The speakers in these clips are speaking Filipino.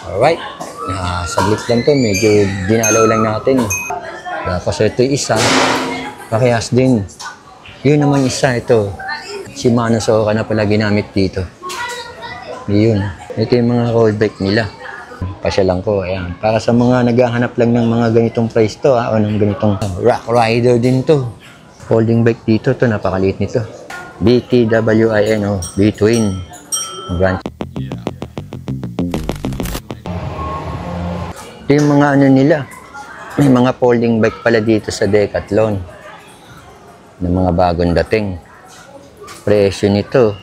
Alright. Saglit lang to. Medyo dinalaw lang natin. Tapos ito isa. Pakihas din. Yun naman isa ito. Shimano Soka na pala ginamit dito. Yun. Ito yung mga rollback nila. Pasyalan ko. Ayan. Para sa mga naghahanap lang ng mga ganitong price to. O ng ganitong Rock Rider din to. Folding bike dito. To napakaliit nito. BTWIN o B-Twin. Branch. Ito yung mga ano nila. May mga folding bike pala dito sa Decathlon. Ng mga bagong dating. Presyo nito.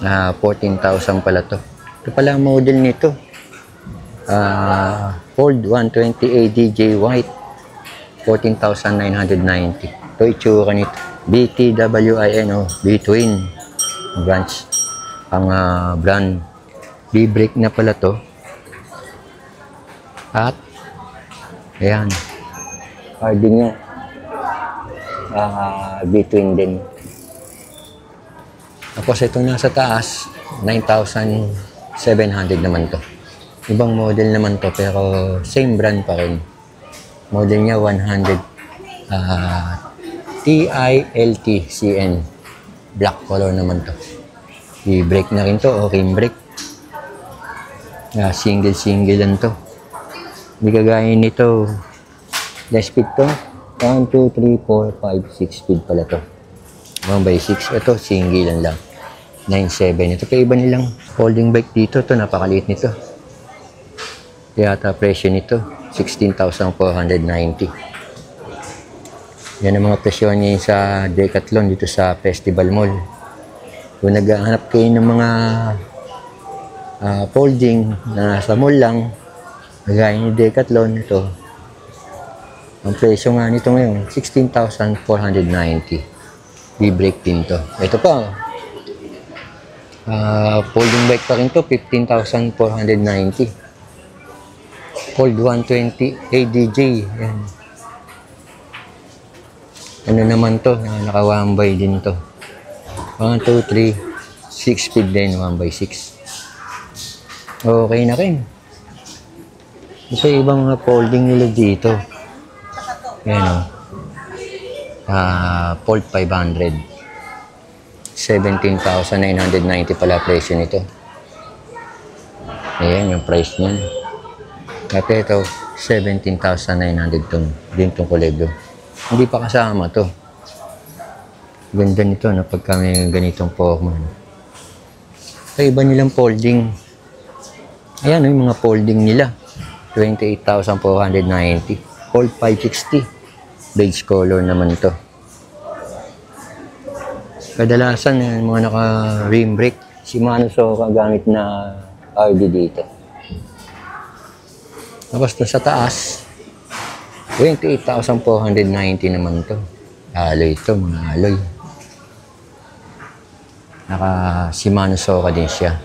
14,000 pala to. Ito pala ang model nito. Fold 120 ADJ White. 14,990. Ito itsura nito. BTWIN o B-Twin. Branch. Ang brand. B-brake na pala to. At, ayan, carding nyo, B-Twin din. Tapos itong nasa taas, 9,700 naman to. Ibang model naman to, pero same brand pa rin. Model niya 100, TILT CN. Black color naman to. I-brake na rin to, o rim brake. Single lang to. Hindi kagaya nito. Less speed to. 1, 2, 3, 4, 5, 6 speed pala to. 1/6. Ito, single lang. 9.7. Ito pa iba nilang folding bike dito. Ito, napakaliit nito. Yata presyo nito. 16,490. Yan ang mga presyo niya sa Decathlon dito sa Festival Mall. Kung naghahanap kayo ng mga folding na nasa mall lang, gaya ni Decathlon, ito. Ang presyo nga nito ngayon, 16,490. B-brake din to. Ito pa. Folding bike pa rin to, 15,490. Fold 120 ADJ. Yan. Ano naman to? Naka-1x din to. 1, 2, 3, 6 speed din, 1/6. Okay na rin. Ito ibang mga folding nila dito. Ayan o. Fold 500. 17,990 pala presyo nito. Ayan yung price niyan. At ito, 17,900 din itong kulebyo. Hindi pa kasama to. Ganda nito na pagka may ganitong forma. Ito iba nilang folding. Ayan yung mga folding nila. 28,490. Fold 560. Beige color naman to. Kadalasan yung mga naka-rim brake. Shimano Soka gamit na RD dito. Tapos sa taas, 28,490 naman to. Alloy ito, mga alloy. Naka-Shimano Soka din siya.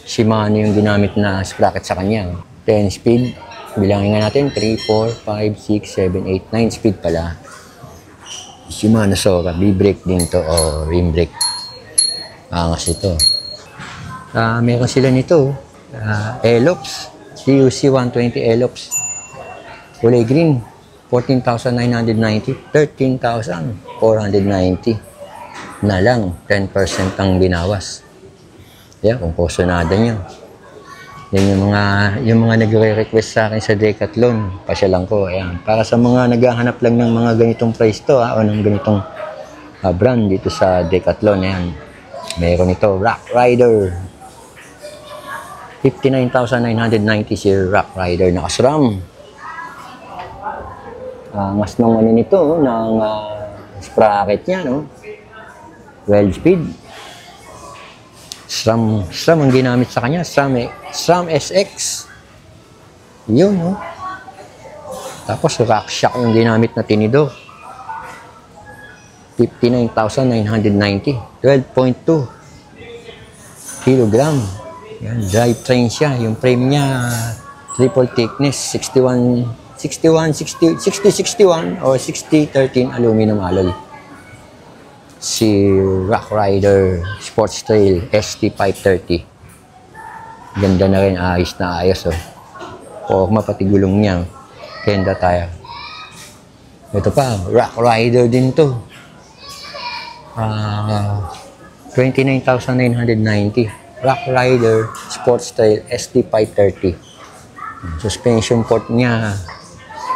Shimano yung ginamit na sprocket sa kanya. 10 speed. Bilangin nga natin. 3, 4, 5, 6, 7, 8, 9 speed pala. Shimano Soka. B-brake din to o rim brake. Angas ito. Meron sila nito. Elops. TUC 120 Elops. Kulay green. 14,990. 13,490. Na lang. 10% ang binawas. Yan, kung kusonada nyo. Yan yung mga nagre-request sa akin sa Decathlon. Pasyalan ko. Ayan. Para sa mga naghahanap lang ng mga ganitong price to, o ng ganitong brand dito sa Decathlon. Ayan. Meron ito, Rock Rider. 59,990 si Rock Rider na SRAM. Mas nung ano nito, ng sprocket niya, no? 12 speed. SRAM ang ginamit sa kanya. SRAM SX. Yun, no? Tapos, RockShox yung ginamit na tinidor. 59,990. 12.2 kilogram. Yan, drivetrain siya. Yung frame niya, triple thickness. 60-61 or 60-13 aluminum alloy. Si Rock Rider Sports Trail ST530. Ganda na rin, ayos na ayos, oh. Forma pati gulong niya. Kenda tire. Ito pa, Rock Rider din to. 29,990. Rock Rider Sport Style SD530. Suspension port niya.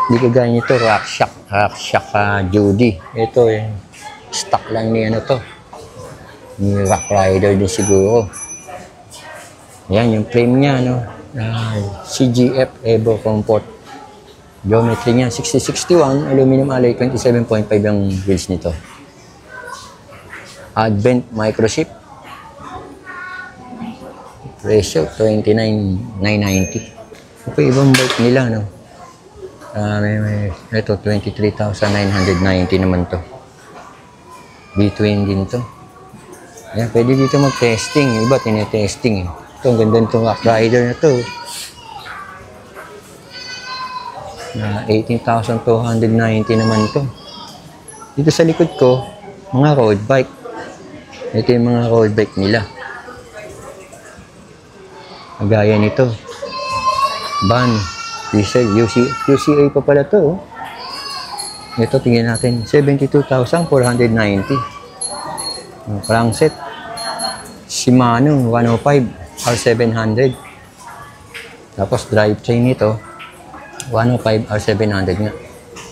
Hindi ka ganyan ito, Rock Shock Judy. Ito stock lang niya to. Yung Rock Rider din siguro. Yan, yung frame niya, no? CGF Evo Comfort. Geometry niya, 6061, aluminum alloy, 27.5 ang wheels nito. Advent microchip. Presyo, 29,990. Ito ibang bike nila, no? Ito, 23,990 naman to. B-twin din to. Yan, pwede dito mag-testing. Iba, tinetesting. Ito, ang ganda nitong Rock Rider na to. 18,290 naman to. Dito sa likod ko, mga road bike. Ito yung mga road bike nila. Gaya nito. Van, diesel, UCA pa pala to. Ito, tingnan natin. 72,490. Crankset. Shimano 105 R700. Tapos drivetrain nito 105 R700 nga.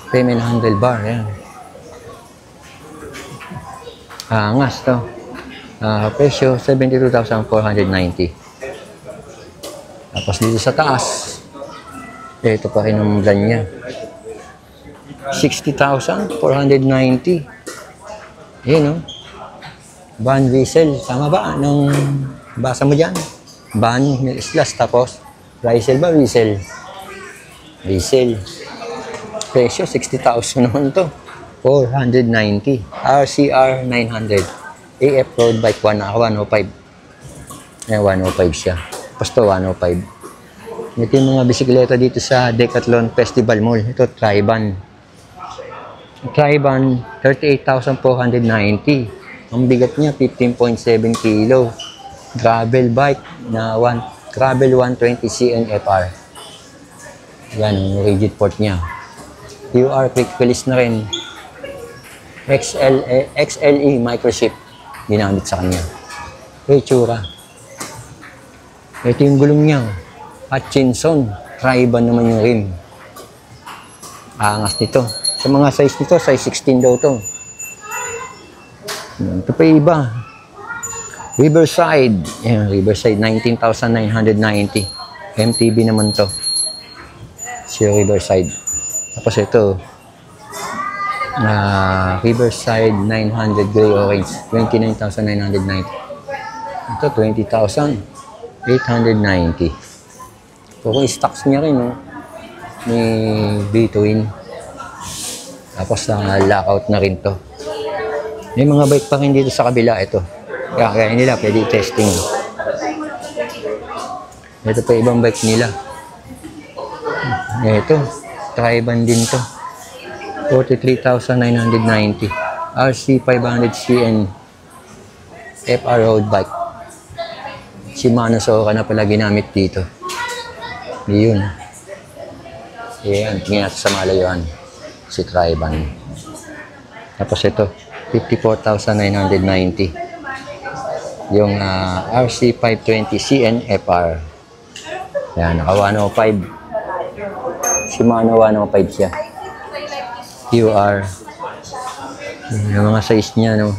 Payment handlebar, yan. Angas to. Presyo 72,490. Tapos dito sa taas, ito pa rin ang brand niya. 60,490. Yan, no? Van Weasel. Tama ba? Anong basa mo dyan? Van slash tapos Weasel ba? Weasel. Weasel. Presyo 60,000 naman to. 490. RCR 900. AF road bike 105. Ayan, 105 siya. Pasto 105. Ito yung mga bisikleta dito sa Decathlon Festival Mall. Ito, Triban. Triban, 38,490. Ang bigat niya, 15.7 kilo. Gravel bike na Gravel 120 CNFR. Yan, ang rigid port niya. QR quick release na rin. XLE microchip ginamit sa kanya. Tsura. Ito yung gulong niya. Hutchinson. Triban naman yung rim. Angas nito. Sa mga size nito, size 16 daw to. Ito pa iba. Riverside. Ayan, Riverside. 19,990. MTB naman to. Si Riverside. Tapos ito. Riverside 900 gray orange. 29,990. Ito, 20,890. Kung stocks niya rin, no? May B-twin. Tapos lockout na rin to. May mga bike pa rin dito sa kabila. Ito. Kaya nila pwede testing. Ito pa ibang bike nila. Ito. Triban din to. 43,990. RC500CN FR road bike. Shimano Sora na pala ginamit dito. Yun. Ayan. Tingnan natin sa malayuan. Si Triban. Tapos ito. 54,990. Yung RC520 CNFR. Ayan. Naka 105. Shimano 105 siya. QR. Yung mga size niya, no?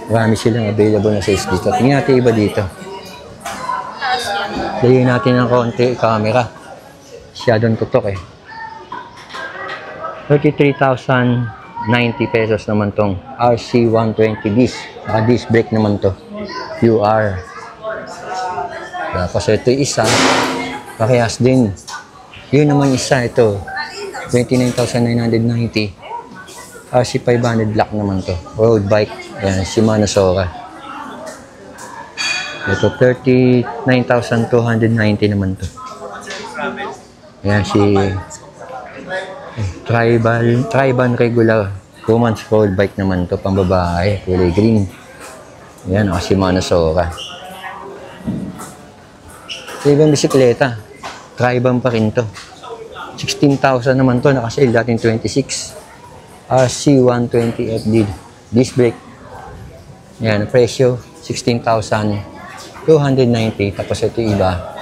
Marami silang available na size dito. Tingnan natin iba dito. Layin natin ng konti camera. Masyadong tutok eh. 33,090 pesos naman tong RC120 disc. Disc brake naman to. QR. Tapos ito isa. Parehas din. Yun naman isa ito. 29,990. RC500 black naman to. Road bike. Ayan, Shimano Sora. Ito, 39,290 naman to. Ayan, si Triban regular. Woman's road bike naman to. Pambabae. Kulay green. Ayan, Shimano Sora. Sa ibang bisikleta, Triban pa rin to. 16,000 naman to, nakasale dating 26. RC120FD disc brake. Yan, presyo 16,290. Tapos ito iba,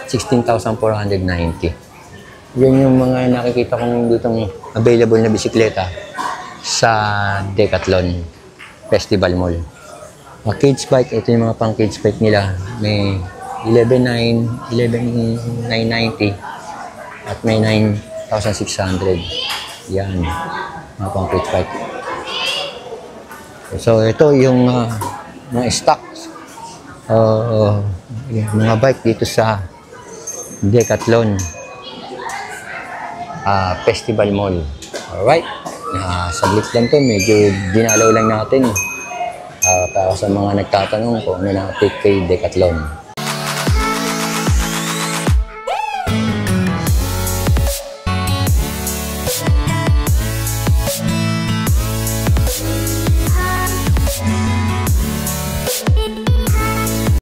16,490. Yan yung mga nakikita kong ditong available na bisikleta sa Decathlon Festival Mall. Mga kids bike, ito yung mga pang kids bike nila. May 11,990 at may 9,600. Yan, mga pang kids bike. So ito yung mga stocks, yung mga bike dito sa Decathlon Festival Mall. Alright, saglit lang to, medyo dinalaw lang natin para sa mga nagtatanong kung ano na take kay Decathlon.